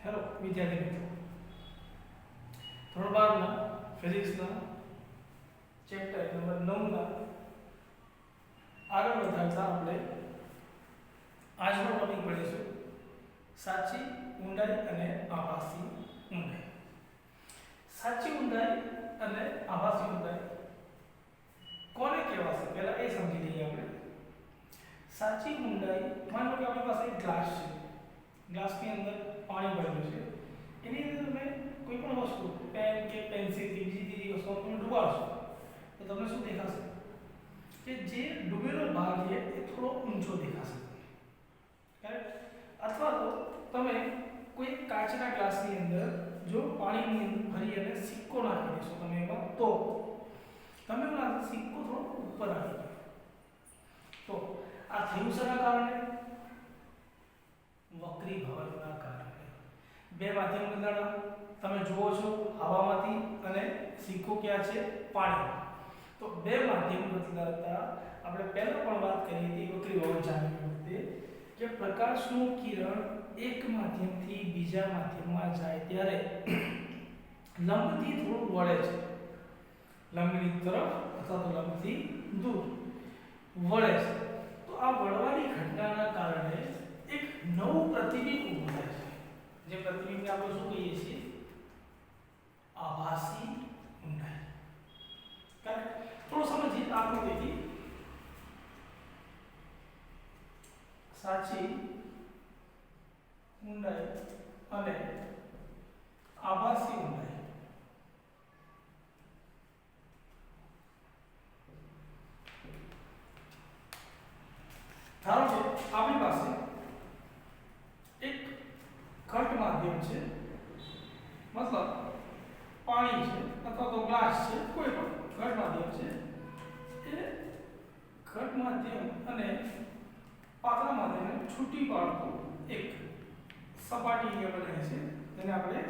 Hello વિદ્યાર્થી મિત્રો, ધોરણ 12 ના ફિઝિક્સના ચેપ્ટર નંબર 9 ના આગળ વધારતા આપણે આજનો ટોપિક ભણીશું સાચી ઊંડાઈ અને આભાસી ઊંડાઈ. સાચી ઊંડાઈ અને આભાસી ઊંડાઈ કોને કહેવાશે પહેલા એ સમજી લઈએ આપણે. સાચી ઊંડાઈ, માનો કે આપણી પાસે એક ગ્લાસ છે, ગ્લાસની અંદર પાણી ભરેલું છે, એની અંદર તમે કોઈ પણ વસ્તુ પેન કે પેન્સિલ કે બીજી વસ્તુ તમે ડુબાડશો તો તમને શું દેખાશે કે જે ડૂબેલો ભાગ છે એ થોડો ઊંચો દેખાશે. કરેક્ટ? અથવા તો તમે કોઈ કાચના ગ્લાસની અંદર જો પાણીની અંદર ભરી અને સિક્કો નાખી દેશો તમે એમાં, તો તમે સિક્કો થોડો ઉપર આવી ગયો. તો આ થયું શેના કારણે? વક્રીભવનના કારણે. બે માધ્યમ દ્વારા તમે જુઓ છો, હવામાંથી અને સિક્કો ક્યાં છે? પાણી. તો બે માધ્યમ બદલાતા આપણે પહેલા પણ વાત કરી હતી વક્રીભવન જાણવી વખતે કે પ્રકાશનું કિરણ એક માધ્યમથી બીજા માધ્યમમાં જાય ત્યારે લંબથી થોડું વળે છે, લંબની તરફ અથવા તો લંબથી દૂર વળે છે. તો આ વળવાની ઘટનાના કારણે એક નવું પ્રતિબિંબ ઊભું થાય છે, જે પ્રતિબિંબને આપણે શું કહીએ છીએ? આભાસી ઊંડાઈ. કરેક્ટ? થોડું સમજીએ આકૃતિથી. સાચી ઊંડાઈ અને આભાસી ઊંડાઈ. ધારો કે આપણી પાસે એક ઘટ માધ્યમ છે, મતલબ પાણી છે અથવા તો ગ્લાસ છે, કોઈ પણ ઘટ માધ્યમ છે. એ ઘટ માધ્યમ અને પાતળા માધ્યમને છૂટી પાડતું એક સપાટી બને છે, જેને આપણે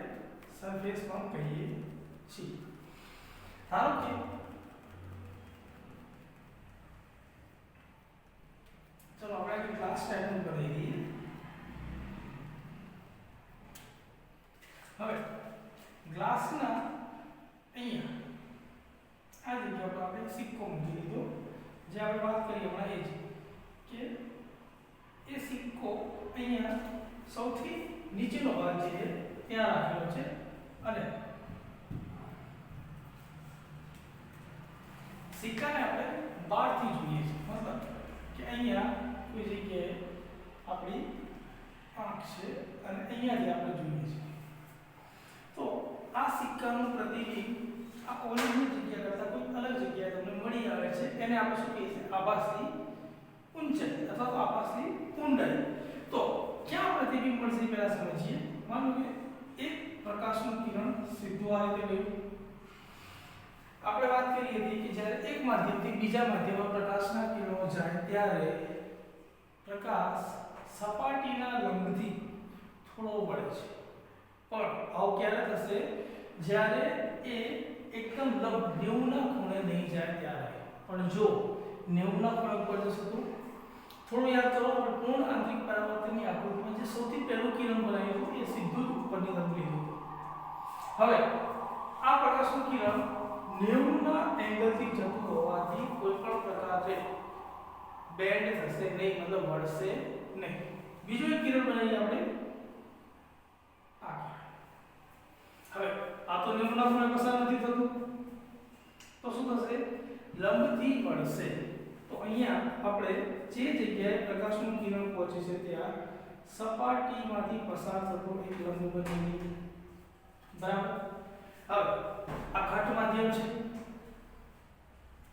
સરફેસ પણ કહીએ છીએ. ધારો કે ચલો આપણે એક ગ્લાસ ટાઈપનું બનાવી દઈએ. હવે ગ્લાસના અહીંયા આ જગ્યા પર આપણે સિક્કો મૂકી દીધો, જે આપણે વાત કરી હમણાં એ જ કે એ સિક્કો અહીંયા સૌથી નીચેનો ભાગ છે ત્યાં રાખેલો છે અને સિક્કાને આપણે બહારથી જોઈએ છીએ, મતલબ કે અહીંયા કોઈ જગ્યાએ આપણી આંખ છે અને અહીંયાથી આપણે જોઈએ છીએ. તો આ સિક્કાનું પ્રતિબિંબ આ ઓરિજિનલ જગ્યા કરતાં કોઈ અલગ જગ્યાએ તમને મળી આવે છે, એને આપણે શું કહીએ છીએ? આભાસી ઊંચાઈ અથવા તો આભાસી ઊંડાઈ. તો ક્યાં પ્રતિબિંબ મળશે પહેલા સમજીએ. માનો કે એક પ્રકાશનું કિરણ સીધું આ રીતે ગયું. આપણે વાત કરી હતી કે જ્યારે એક માધ્યમથી બીજા માધ્યમમાં પ્રકાશના કિરણો જાય ત્યારે પ્રકાશ સપાટીના લંબથી થોડો વળે છે. પણ આવું ક્યારે થશે? જ્યારે એ એકદમ લંબ 90 ના ખૂણે નહીં જાય ત્યારે. પણ જો 90 ના ખૂણે ઉપર જશે તો થોડું યાદ કરો, આપણે પૂર્ણ આંતરિક પરાવર્તનની આકૃતિમાં જે સૌથી પહેલું કિરણ બનાવ્યું હતું એ સીધું જ ઉપરની તરફ લીધું હતું. હવે આ પ્રકાશનું કિરણ 90 ના એંગલથી જતું હોવાથી કોઈ પણ પ્રકારે બેન્ડ થશે નહીં, મતલબ વળશે નહીં. બીજું એક કિરણ બનાવીએ આપણે આ. હવે આ તો 90 ના ખૂણે પસાર નથી થતું, તો શું થશે? લંબથી વળશે. તો અહીંયા આપણે જે જગ્યાએ પ્રકાશનું કિરણ પહોંચે છે ત્યાં સપાટીમાંથી પસાર થતો એક લંબ બની. બરાબર? હવે આ ઘટ માધ્યમ છે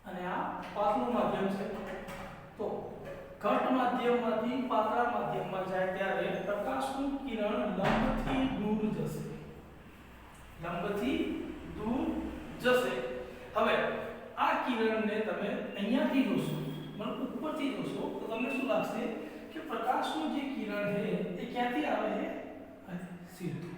અને આ પાતળું માધ્યમ છે. તો ઘટ માધ્યમમાંથી પાતળા માધ્યમમાં જાય ત્યારે પ્રકાશનું કિરણ લંબથી દૂર જશે, લંબથી દૂર જશે. હવે આ કિરણને તમે અહીંયાથી જોશો, મતલબ ઉપરથી જોશો, તો તમને શું લાગશે કે પ્રકાશનું જે કિરણ છે એ ક્યાંથી આવે છે? સીધું.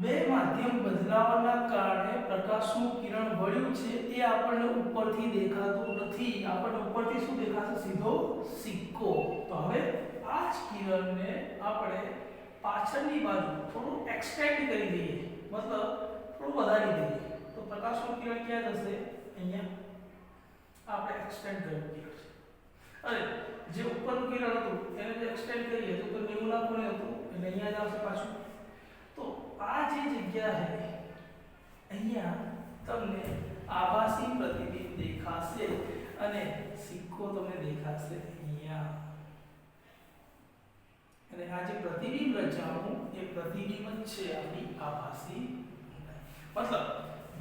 બે માધ્યમ બદલાવાના કારણે પ્રકાશનું કિરણ વળ્યું છે એ આપણને ઉપરથી દેખાતું નથી. આપણને ઉપરથી શું દેખાશે? સીધો સિક્કો. તો હવે આ જ કિરણને આપણે પાછળની બાજુ થોડું એક્સટેન્ડ કરી દઈએ, મતલબ થોડું વધારી દઈએ, તો પ્રકાશનું કિરણ ક્યાં જશે? અહીંયા આપણે એક્સટેન્ડ કર્યું કિરણ છે, અને જે ઉપરનું કિરણ હતું એને જો એક્સટેન્ડ કરીએ તો 90 ના ખૂણે હતું એટલે અહીંયા જ આવશે પાછું. તો આ જે જગ્યા છે અહીંયા તમને આભાસી પ્રતિબિંબ દેખાશે અને સિક્કો તમને દેખાશે અહીંયા. અને આ જે પ્રતિબિંબ રચાણું એ પ્રતિબિંબ જ છે આપણી આભાસી ઊંડાઈ. મતલબ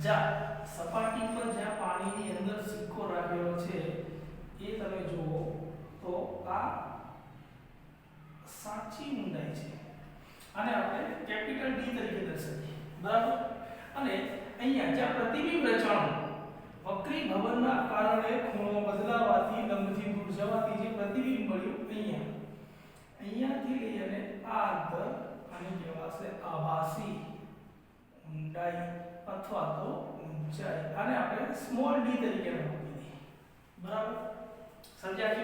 જ્યાં સપાટી પર જ્યાં પાણીની અંદર સિક્કો રાખેલો છે એ તમે જુઓ તો આ સાચી ઊંડાઈ છે. આને આપણે કેપિટલ ડી તરીકે દર્શાવીએ, બરાબર. અને અહીંયા જ્યાં પ્રતિબિંબ રચાણું વક્રી ભવનના કારણે ખૂણો બદલાવાથી લંબથી દૂર જવાથી જે પ્રતિબિંબ મળ્યું અહીંયાથી લઈ અને આ અંતર આને કહેવાશે આભાસી ઊંડાઈ અથવા તો ઊંચાઈ. આને આપણે સ્મોલ ડી તરીકે મૂકી દઈએ, બરાબર. સમજ્યા કે?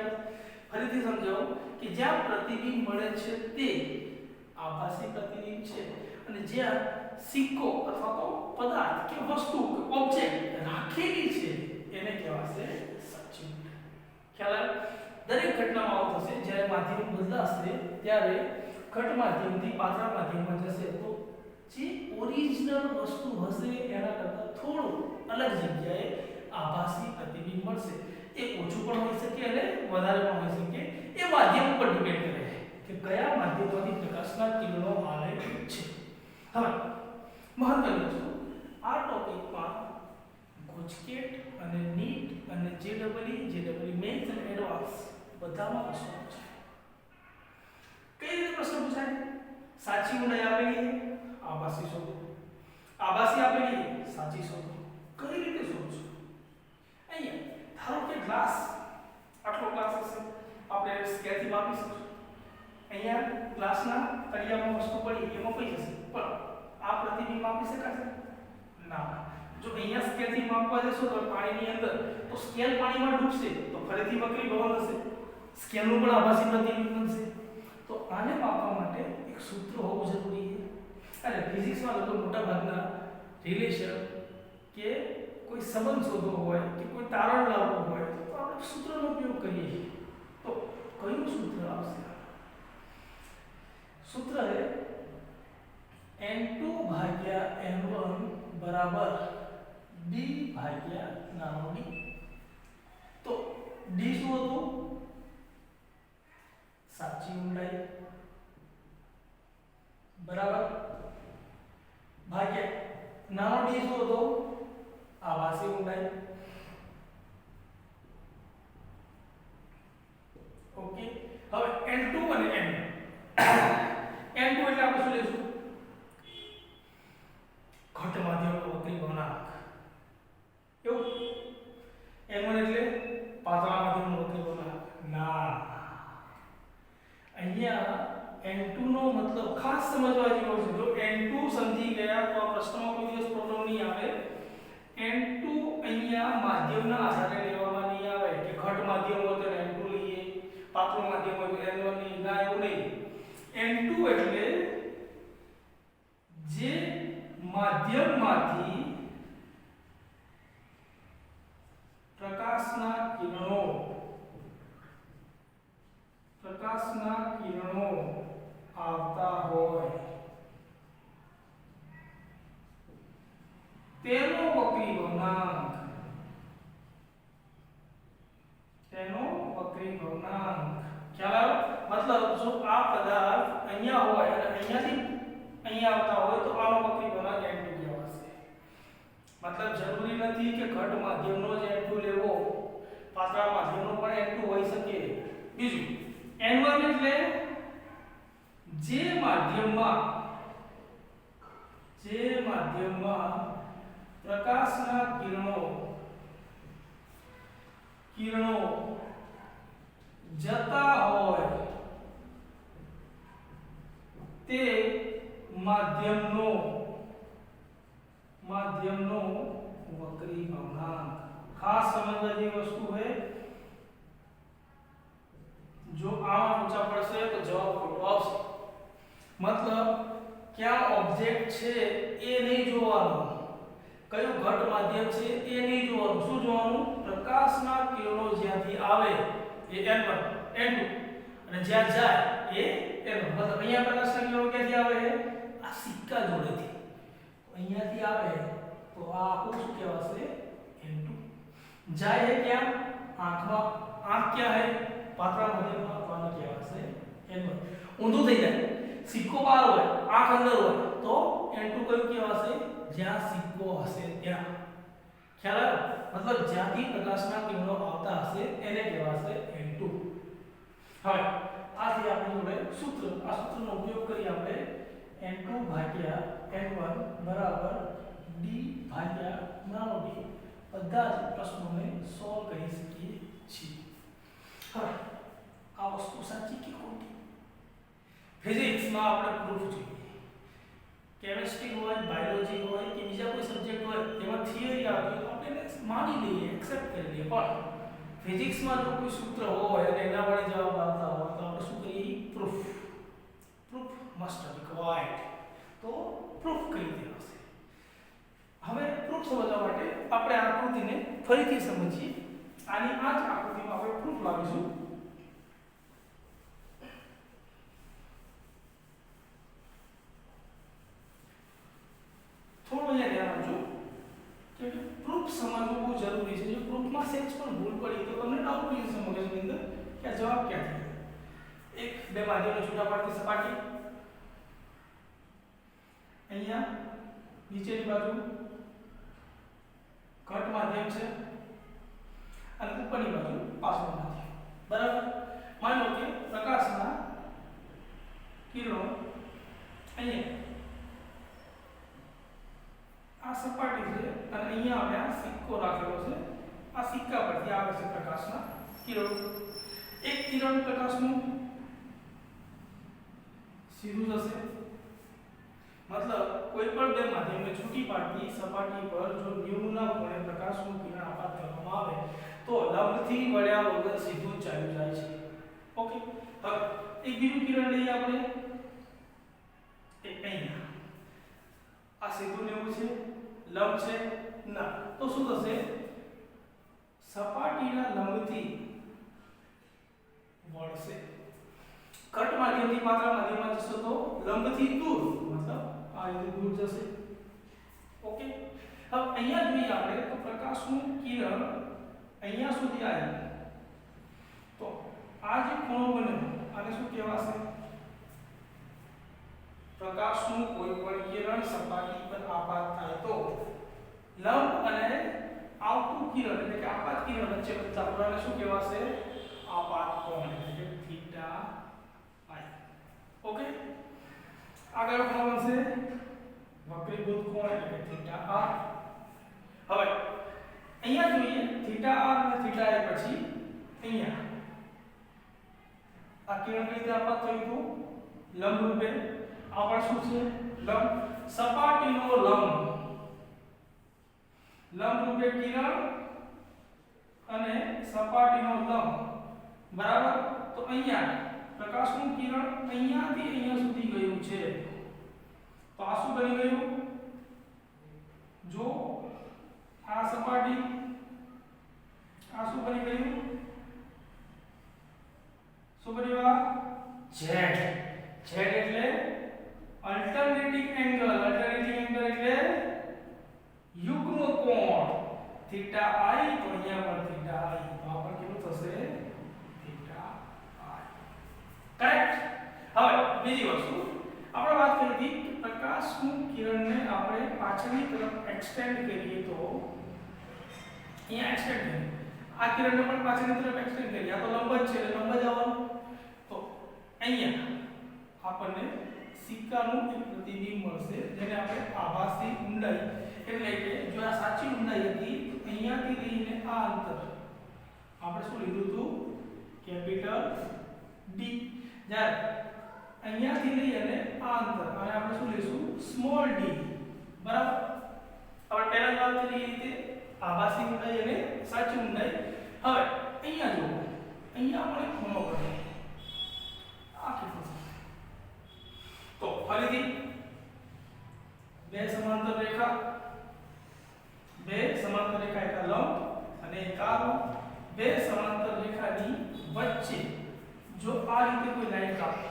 ફરીથી સમજાવો કે જ્યાં પ્રતિબિંબ મળે છે તે આભાસી પ્રતિબિંબ છે અને જ્યાં સિક્કો અથવા તો પદાર્થ કે વસ્તુ કે ઓબ્જેક્ટ રાખેલી છે એને કહેવાશે સાચી ઊંડાઈ. ખ્યાલ આવે? દરેક ઘટનામાં આવું થશે, જ્યારે માધ્યમ બદલાશે ત્યારે ઘટ માધ્યમથી પાતળા માધ્યમમાં જશે તો જે ઓરિજિનલ વસ્તુ હશે એના કરતાં થોડું અલગ જગ્યાએ આભાસી પ્રતિબિંબ મળશે. એ ઓછું પણ હોઈ શકે અને વધારે પણ હોઈ શકે. એ માધ્યમ ઉપર ડિપેન્ડ કરે છે કે કયા માધ્યમમાંથી પ્રકાશના કિરણો આવે છે. હવે મહત્વની વસ્તુ, આ ટોપિકમાં ગુજકેટ અને નીટ અને જેડબલઈ મેન્સ અને એડવાન્સ બધામાં પ્રશ્નો પૂછાય. કઈ રીતે પ્રશ્ન પૂછાય? સાચી ઊંડાઈ આપેલી છે, આભાસી શોધો. આભાસી આપેલી છે, સાચી શોધો. કઈ રીતે શોધશો? અહીંયા ધારો કે ગ્લાસ, આટલો ગ્લાસ હશે, આપણે સ્કેલથી માપી શકશું. અહીંયા ગ્લાસના તળિયામાં વસ્તુ પડી એમાં પડી જશે, પણ આ પ્રતિબિંબ માપી શકાશે? ના. જો અહીંયા સ્કેલથી માપવા જશો તો પાણીની અંદર તો સ્કેલ પાણીમાં ડૂબશે તો ફરીથી વક્રી ભવન હશે, સ્કેલનું પણ આભાસી પ્રતિબિંબ બનશે. તો આને માપવા માટે એક સૂત્ર હોવું જરૂરી છે. અને ફિઝિક્સમાં લોકો મોટા ભાગના રિલેશન કે કોઈ સંબંધ શોધવો હોય કે કોઈ તારણ લાવવું હોય તો આપણે સૂત્રનો ઉપયોગ કરીએ છીએ. તો કયું સૂત્ર આવશે? સૂત્ર છે n2 ભાગ્યા n1 બરાબર d ભાગ્યા નાનો d. તો d શું હતું? સાચી ઊંડાઈ, બરાબર, ભાગ્યા નાનો d શું હતો? આભાસી ઊંડાઈ. ઓકે. હવે n2 અને n1. n2 એટલે આપણે શું લઈશું? ઘટ માધ્યમનો વક્રી ભવનાંક. એવું? n1 એટલે પાતળા માધ્યમનો વક્રી ભવનાંક. ના, અહીંયા n2 નો મતલબ ખાસ સમજવા જેવો છે. જો n2 સમજી ગયા તો આ પ્રશ્નમાં કોઈ દિવસ પ્રોબ્લેમ નહીં આવે. n2 અહીંયા માધ્યમના આધારે લેવામાં નહીં આવે કે ઘટ માધ્યમ હોય તો n2 લઈએ, પાતળું માધ્યમ હોય તો n1 લઈએ. ના, એવું નહીં. n2 એટલે જે માધ્યમમાંથી પ્રકાશના કિરણો આવતા હોય તેનો વક્રી ભવનાંક. ખ્યાલ આવે? મતલબ જો આ પદાર્થ અહીંયા હોય અને અહીંયાથી અહીંયા આવતા હોય તો આનો વક્રી ભવનાંક n2 કહેવાશે. મતલબ જરૂરી નથી કે ઘટ માધ્યમનો જ n2 લેવો, પાતળા માધ્યમનો પણ n2 હોઈ શકે. બીજું n1 એટલે જે માધ્યમમાં પ્રકાશના કિરણો જતા હોય તે માધ્યમનો વક્રી ભવનાંક. ખાસ સમજવા જેવી વસ્તુ है. જો આમાં ઊંચા પડશે તો જવાબ ખોટો આવશે. મતલબ ક્યાં ઓબ્જેક્ટ છે એ નહીં જોવાનું, કયું ઘટ માધ્યમ છે એ નહીં જોવાનું, શું જોવાનું? પ્રકાશના કિરણો જ્યાંથી આવે એ n1 n2 અને જ્યાં જાય એ n1. મતલબ અહીંયા પ્રકાશના કિરણો ક્યાંથી આવે? આ સિક્કા જોડેથી અહીંયાથી આવે તો આ આખું શું કહેવાશે? n2. જાય એ ક્યાં? આંખમાં. આંખ ક્યાં હે? પાતળા માધ્યમમાં, તો આને કહેવાશે n1. ઊંધું થઈ જાય, સિક્કો બહાર હોય આંખ અંદર હોય તો n2 કયું કહેવાશે? જ્યાં સિક્કો હશે ત્યાં. ખ્યાલ આવ્યો? મતલબ જ્યાંથી પ્રકાશના કિરણો આવતા હશે એને કહેવાશે n2. હવે આથી આપણી જોડે સૂત્ર, આ સૂત્રનો ઉપયોગ કરી આપણે n2 ભાગ્યા n1 બરાબર d ભાગ્યા નાનો d બધા જ પ્રશ્નોને સોલ્વ કરી શકીએ છીએ. હવે આ વસ્તુ સાચી કે ખોટી? ફિઝિક્સમાં આપણે પ્રૂફ જોઈએ, કેમિસ્ટ્રી હોય, બાયોલોજી હોય કે બીજા કોઈ સબ્જેક્ટ હોય એમાં થિયરી આવે તો આપણે માની લઈએ, એક્સેપ્ટ કરી લઈએ. પણ ફિઝિક્સમાં જો કોઈ સૂત્ર હોય અને એના વડે જવાબ આવતા હોય તો આપણે શું કરીએ? પ્રૂફ. Proof must required. તો પ્રૂફ કરી દેવાશે. હવે પ્રૂફ સમજવા માટે આપણે આ આકૃતિને ફરીથી સમજીએ. આની આ જ આકૃતિમાં આપણે પ્રૂફ લાવીશું. થોડું અહીંયા ધ્યાન આપજો કે પ્રૂફ સમજવું બહુ જરૂરી છે. જો પ્રૂફમાં સેન્સ પણ ભૂલ પડી તો તમને ડાઉટ થઈ જશે મગજની અંદર કે આ જવાબ ક્યાંથી આવ્યો. એક બે માધ્યમનો છૂટા પાડતી સપાટી, અહીંયા નીચેની બાજુ ઘટ માધ્યમ છે અને ઉપરની બાજુ પાછળનું માધ્યમ. બરાબર? માની લો કે પ્રકાશના કિરણો અહીંયા આ સપાટી છે અને અહીંયા આપણે આ સિક્કો રાખેલો છે. આ સિક્કા પરથી આવે છે પ્રકાશના કિરણો. એક કિરણ પ્રકાશનું સીધું જશે. મતલબ કોઈ પણ બે માધ્યમને છૂટી પાડતી સપાટી પર જો ન્યૂના કોણે પ્રકાશનું કિરણ આપાત કરવામાં આવે તો લંબથી વળ્યા વગર સીધું ચાલ્યું જાય છે. ઓકે. હવે એક બીજું કિરણ લઈએ આપણે, એક અહીંયા. આ સીધું લેવું છે, લંબ છે ના, તો શું થશે? સપાટીના લંબથી વળશે. ઘટ માધ્યમથી પાતળા માધ્યમમાં જશે તો લંબથી દૂર, મતલબ આ રીતે દૂર જશે. ઓકે. હવે અહીંયા જોઈએ આપણે તો પ્રકાશનું કિરણ અહીંયા સુધી આવ્યું તો આ જે ખૂણો બન્યો આને શું કહેવાશે? પ્રકાશનું કોઈ પણ કિરણ સપાટી પર આપાત થાય તો લંબ અને આવતું કિરણ એટલે કે આપાત કિરણ વચ્ચે બનતા ખૂણાને શું કહેવાશે? આપાત કોણ એટલે કે થીટા આઈ. ઓકે. આગળ ખૂણો બનશે વક્રીભૂત કોણ એટલે કે થીટા આર. હવે અહીંયા જોઈએ થીટા આર અને થીટા આઈ પછી અહીંયા આ કિરણ કઈ રીતે આપાત થયું હતું? લંબ રૂપે. આ શું છે? લંબ. સપાટીનો લંબ, લંબ રૂપે કિરણ અને સપાટીનો લંબ. બરાબર? તો અહીંયા પ્રકાશનું કિરણ અહીંયાથી અહીંયા સુધી ગયું છે તો આ શું બની ગયું? જો આ સપાટી આ શું બની ગયું? શું બન્યું? z. z એટલે અલ્ટરનેટિંગ એંગલ. અલ્ટરનેટિંગ એંગલ એટલે યુગ્મ કોણ. થીટા આઈ તો અહીંયા પર થીટા આઈ તો આ પર કેટલું થશે? Theta I. કરેક્ટ. હવે બીજી વસ્તુ આપણે વાત કરી હતી કે પ્રકાશનું કિરણને આપણે પાછળની તરફ એક્સટેન્ડ કરીએ તો અહીંયા એક્સટેન્ડ કરીએ. આ કિરણને પણ પાછળની તરફ એક્સટેન્ડ કરીએ. આ તો લંબ જ છે એટલે લંબ જ આવવાનું. તો અહીંયા આપણને સિક્કાનું એક પ્રતિબિંબ મળશે જેને આપણે આભાસી ઊંડાઈ એટલે કે જો આ સાચી ઊંડાઈ હતી તો અહીંયાથી લઈને આ અંતર આપણે શું લીધું હતું? Capital D. જ્યારે અહીંયાથી લઈ અને આ અંતર અને આપણે શું લઈશું? Small D. બરાબર? આપણે પહેલા વાત કરી એ રીતે આભાસી ઊંડાઈ અને સાચી ઊંડાઈ. હવે અહીંયા જુઓ, અહીંયા આપણે ખૂણો કરીએ. આ કેટલો છે? તો સમાંતર રેખા, બે સમાંતર રેખા એક લંબ અને એક આરો, બે સમાંતર રેખાની વચ્ચે જો આ રીતે કોઈ લાઈન કાપે,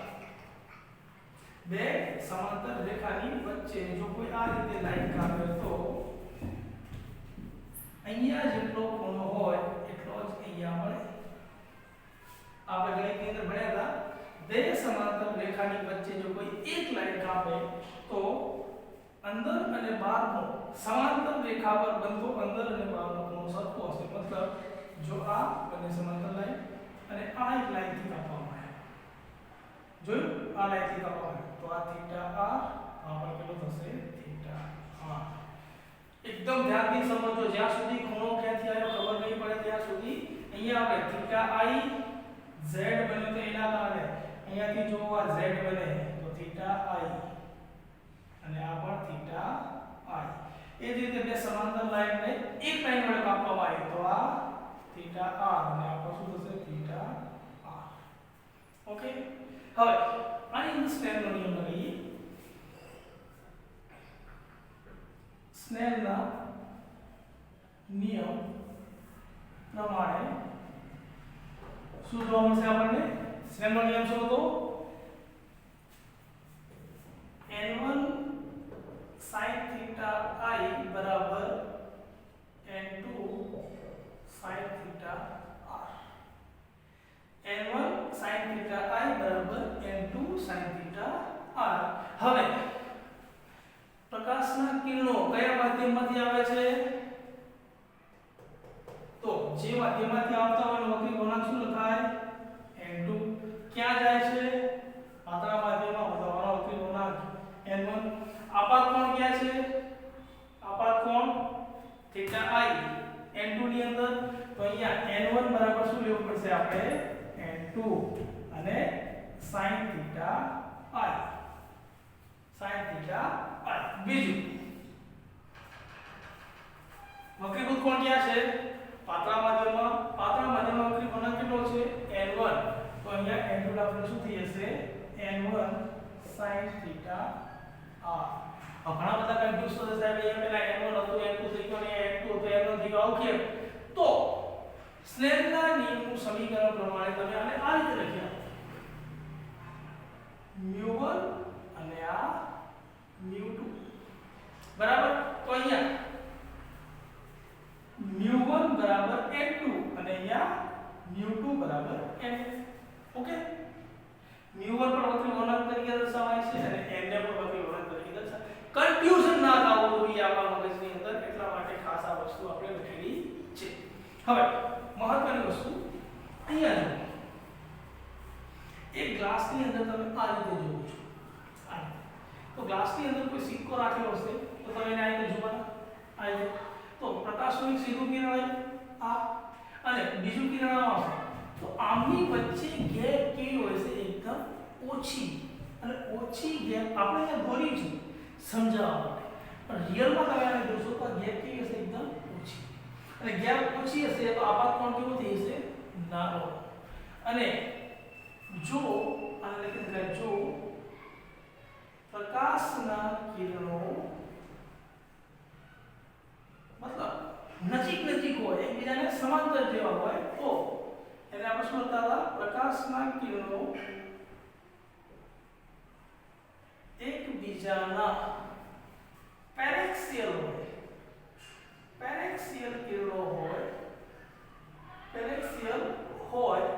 બે સમાંતર રેખાની વચ્ચે જો કોઈ આ રીતે લાઈન કાપે તો અહીંયા જેટલો ખૂણો હોય એટલો જ અહીંયા મળે. આપણે ગણિતની અંદર ભણ્યા હતા, બે સમાંતર રેખાની વચ્ચે જો કોઈ એક લાઈન કાપે તો અંદર અને બહારનો સમાંતર રેખા પર બનતો અંદર અને બહારનો ખૂણો સરખો હશે. મતલબ જો આ બંને સમાંતર લાઈન અને આ એક લાઈનથી કાપવામાં આવે, જોયું આ લાઈનથી કાપવામાં આવે તો આ થીટા r આ પણ કેટલો થશે થીટા r. એકદમ ધ્યાનથી સમજો, જ્યાં સુધી ખૂણો ક્યાંથી આવ્યો ખબર નહીં પડે ત્યાં સુધી અહીંયા આપણે થીટા i z બને તો એના કારણે અહીંયાથી જો આ z બને તો થીટા i અને આ પણ થીટા i. એ જ રીતે બે સમાંતર લાઈનને એક લાઈન વડે કાપવામાં આવે તો આ થીટા r અને આ પણ શું થશે થીટા r. ઓકે, હવે આની અંદર સ્નેલનો નિયમ લગાવીએ. સ્નેલના નિયમ પ્રમાણે શું જોવા મળશે આપણને? સ્નેલનો નિયમ શું હતો? n1 sin theta i બરાબર n2 sin theta r. n1 sin theta i બરાબર n2 sin theta r. હવે પ્રકાશના કિરણો કયા માધ્યમમાંથી આવે છે? તો જે માધ્યમમાંથી આવતા હોય એનો વક્રી ગુણાંક શું લખાય? n2. ક્યાં જાય છે? પાતળા માધ્યમમાં, બતાવવાનો વક્રી ગુણાંક n1. આપાત કોણ ક્યાં છે? આપાત કોણ થીટા i n2 ની અંદર. તો અહીંયા n1 બરાબર શું લેવું પડશે આપણે? n2 અને sin theta i. sin theta i. બીજું વક્રીભૂત કોણ ક્યાં છે? પાતળા માધ્યમમાં. પાતળા માધ્યમમાં વક્રી ગુણાંક કેટલો છે? n1. તો અહીંયા n2 આપણે શું થઈ જશે? n1 sin theta r. ઘણા બધા કન્ફ્યુઝ થશે સાહેબ, અહીંયા પેલા n1 હતું n2 થઈ ગયો ને n2 તો n1 થઈ ગયો. ઓકે, તો સ્નેલના નિયમનું સમીકરણ પ્રમાણે તમે આને આ રીતે લખ્યા μ1 અને આ μ2 બરાબર. તો અહીંયા μ1 બરાબર n2 અને અહીંયા μ2 બરાબર n. ઓકે, μ1 પણ વક્રી ગુણાંક તરીકે દર્શાવાય છે અને n ને પણ વક્રી ગુણાંક તરીકે દર્શાવાય. કન્ફ્યુઝન ના થવું જોઈએ આપણા મગજની અંદર, એટલા માટે ખાસ આ વસ્તુ આપણે લખેલી છે. હવે મહત્વની વસ્તુ અહીંયા જુઓ. એક ગ્લાસની અંદર તમે આ રીતે જુઓ છો. તો ગ્લાસની અંદર કોઈ સિક્કો રાખેલો હશે તો તમે એને આ રીતે જોવાના. આ રીતે તો પ્રકાશનું એક સીધું કિરણ આવે આ અને બીજું કિરણ આવશે. તો આમની વચ્ચે ગેપ કેવી હોય છે? એકદમ ઓછી. અને ઓછી ગેપ આપણે અહીંયા દોરી છે સમજાવવા માટે, પણ રિયલમાં તમે આને જોશો તો ગેપ કેવી હશે? એકદમ ઓછી. અને ગેપ ઓછી હશે તો આપાત કોણ કેવો થઈ જશે? નાનો. અને જો આને લખી શકાય, જો પ્રકાશના કિરણો મતલબ નજીક હોય, એકબીજાને સમાંતર જેવા હોય તો એને આપણે શું લખતા હતા? પ્રકાશના કિરણો એકબીજાના પેરેક્સિયલ હોય, પેરેક્સિયલ કિરણો હોય, પેરેક્સિયલ હોય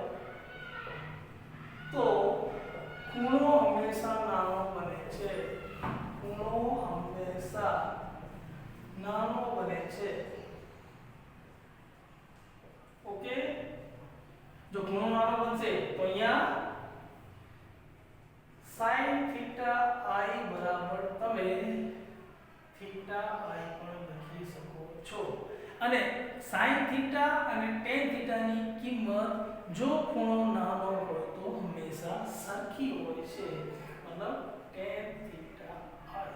તો ખૂણો હંમેશા નાનો બને છે. ખૂણો હંમેશા નાનો બને છે. ઓકે, જો ખૂણો નાનો બનશે તો અહીંયા sin theta i બરાબર તમે theta i પણ લખી શકો છો. અને sin theta અને tan theta ની કિંમત જો ખૂણો નાનો હોય તો હંમેશા સરખી હોય છે, મતલબ tan theta i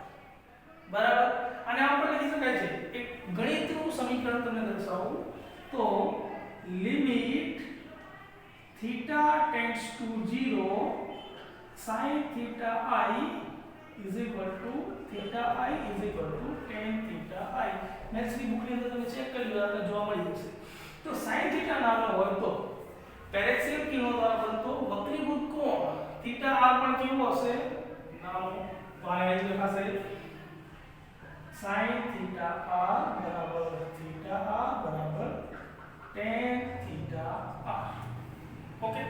બરાબર. અને આપણે લખી શકાય છે એક ગણિતનું સમીકરણ તમને દર્શાવું તો limit theta tends to 0 sin theta i is equal to theta i is equal to tan theta i. Maths ની બુક ની અંદર તમે ચેક કરી લો એટલે જોવા મળી જશે. તો sin theta નાનો હોય તો પેરેક્સિયલ કિરણો દ્વારા બનતો વક્રીભૂત કોણ theta r પણ કેવો હશે નાનો. તો આ અહીં લખાશે sin theta r બરાબર theta r બરાબર tan theta r. ઓકે,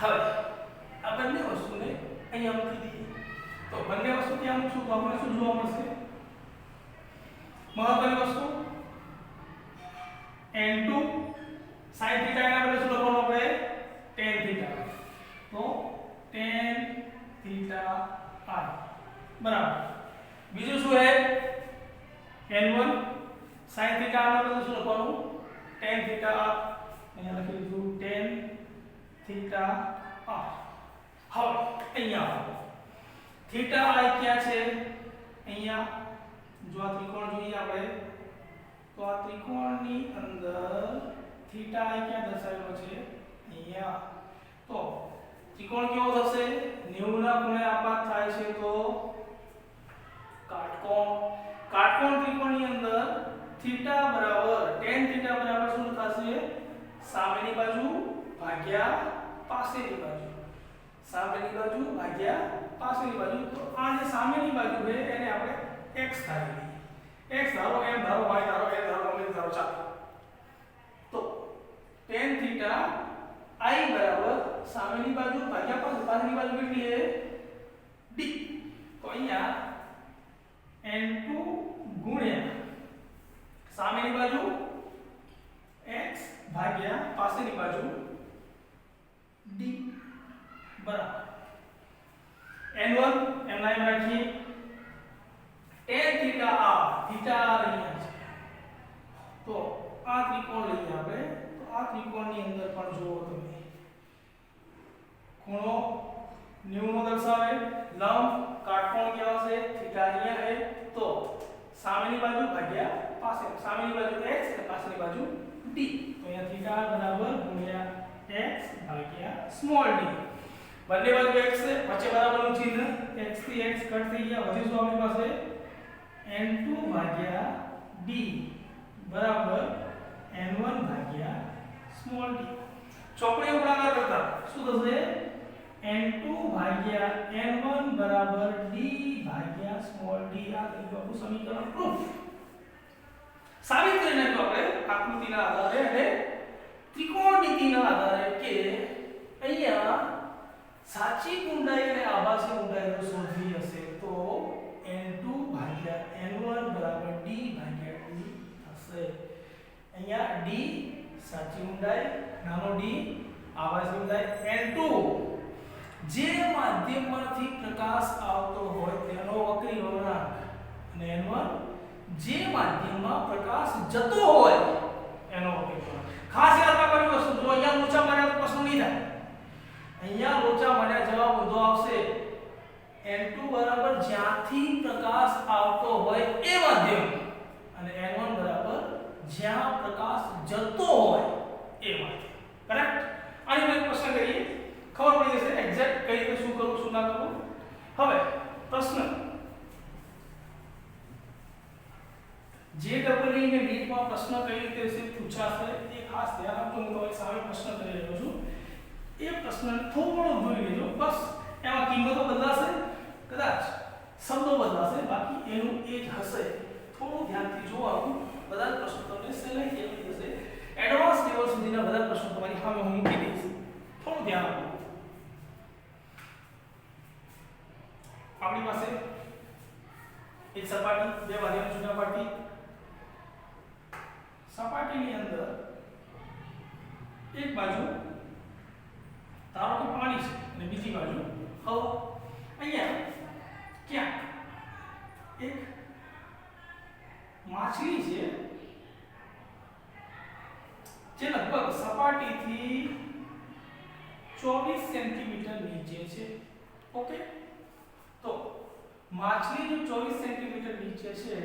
હવે આ બંને વસ્તુને અહીંયા મૂકી દઈએ. તો બંને વસ્તુ ત્યાં મૂકશું તો આપણે શું જોવા મળશે? મહત્વની વસ્તુ n2 sin theta એના બદલે શું લખવાનું આપણે tan theta. તો tan theta r બરાબર. બીજું શું છે? n1 sin theta એના બદલે શું લખવાનું tan theta r. અહીંયા લખી દીધું tan theta r. હવે અહીંયા આવો. theta i ક્યાં છે? અહીંયા જો આ ત્રિકોણ જોઈએ આપણે તો આ ત્રિકોણની અંદર theta i ક્યાં દર્શાવેલો છે? અહીંયા. તો ત્રિકોણ કેવો થશે? 90 ના ખૂણે આપાત થાય છે તો કાટકોણ. કાટકોણ ત્રિકોણની અંદર theta બરાબર tan theta બરાબર શું થશે? સામેની બાજુ ભાગ્યા પાસેની બાજુ. સામેની બાજુ ભાગ્યા પાસેની બાજુ. તો આ જે સામેની બાજુ છે એને આપણે x ધારી લઈએ. x ધારો, m ધારો, y ધારો, n ધારો, m ધારો, ચાલો. તો tan theta i બરાબર સામેની બાજુ ભાગ્યા પાસેની બાજુ કેટલી છે? d. તો અહીંયા n2 ગુણ્યા સામેની બાજુ x ભાગ્યા પાસેની બાજુ d બરાબર n1 એમના એમ રાખીએ tan theta r. theta r અહીંયા છે. તો આ ત્રિકોણ લઈએ આપણે. તો આ ત્રિકોણની અંદર પણ જુઓ તમે ખૂણો 90 નો દર્શાવે. લંબ કાટકોણ કેવા છે? theta અહીંયા છે. તો સામેની બાજુ ભાગ્યા પાસે. સામેની બાજુ x અને પાછળની બાજુ d. તો અહીંયા theta બરાબર ગુણ્યા x ભાગ્યા સ્મોલ d. બંને બાજુ x છે, વચ્ચે બરાબરનું ચિહ્ન. x થી x કટ થઈ ગયા. વધ્યું શું આપણી પાસે? n2 ભાગ્યા d બરાબર n1 ભાગ્યા સ્મોલ d. ચોકડીઓ ગુણાકાર કરતા શું થશે? n2 ભાગ્યા n1 બરાબર d ભાગ્યા સ્મોલ d. આ થઈ ગયું આપણું સમીકરણ પ્રૂફ. સાબિત કરી નાખ્યું આપણે આકૃતિના આધારે અને ત્રિકોણમિતિના આધારે કે અહીંયા સાચી ઊંડાઈ અને આભાસી ઊંડાઈનો શોધવી હશે તો n2 ભાગ્યા n1 બરાબર d ભાગ્યા d થશે. અહીંયા d સાચી ઊંડાઈ, નાનો d આભાસી ઊંડાઈ. n2 જે માધ્યમમાંથી પ્રકાશ આવતો હોય તેનો વક્રી વળાંક અને n1 જે માધ્યમમાં પ્રકાશ જતો હોય એનો વક્રી વળાંક. ખાસ યાદ રાખવાની વસ્તુ, જો અહીંયા લોચા માર્યા તો પ્રશ્ન નહીં થાય. અહીંયા લોચા માર્યા જવાબ ઊંધો આવશે. n2 બરાબર જ્યાંથી પ્રકાશ આવતો હોય એ માધ્યમ અને n1 બરાબર જ્યાં પ્રકાશ જતો હોય એ માધ્યમ. કરેક્ટ? આની પર પ્રશ્ન કરીએ, ખબર પડી જશે એક્ઝેક્ટ કઈ રીતે શું કરવું શું ના કરવું. હવે પ્રશ્ન જે ડબલઈ ને નીટમાં પ્રશ્ન કઈ રીતે છે પૂછાશે એ ખાસ ધ્યાન આપજો. હું તમારી સામે પ્રશ્ન કરી રહ્યો છું. એ પ્રશ્ન થોડો જોઈ લેજો. બસ એમાં કિંમતો બદલાશે, કદાચ શબ્દો બદલાશે, બાકી એનું એ જ હશે. થોડું ધ્યાનથી જોવાનું. બધા પ્રશ્નો તમને સહેલાઈથી આવી જશે. એડવાન્સ લેવલ સુધીના બધા પ્રશ્નો તમારી સામે હું મૂકી દઈશ. થોડું ધ્યાન આપો. આપણી પાસે એક સપાટી, બે માધ્યમની સપાટી. સપાટીની અંદર એક બાજુ ધારો કે પાણી છે અને બીજી બાજુ હવા. અહીંયા ક્યાંક એક માછલી છે જે લગભગ સપાટીથી 24 સેન્ટીમીટર નીચે છે. ઓકે, તો માછલી જો 24 સેન્ટીમીટર નીચે છે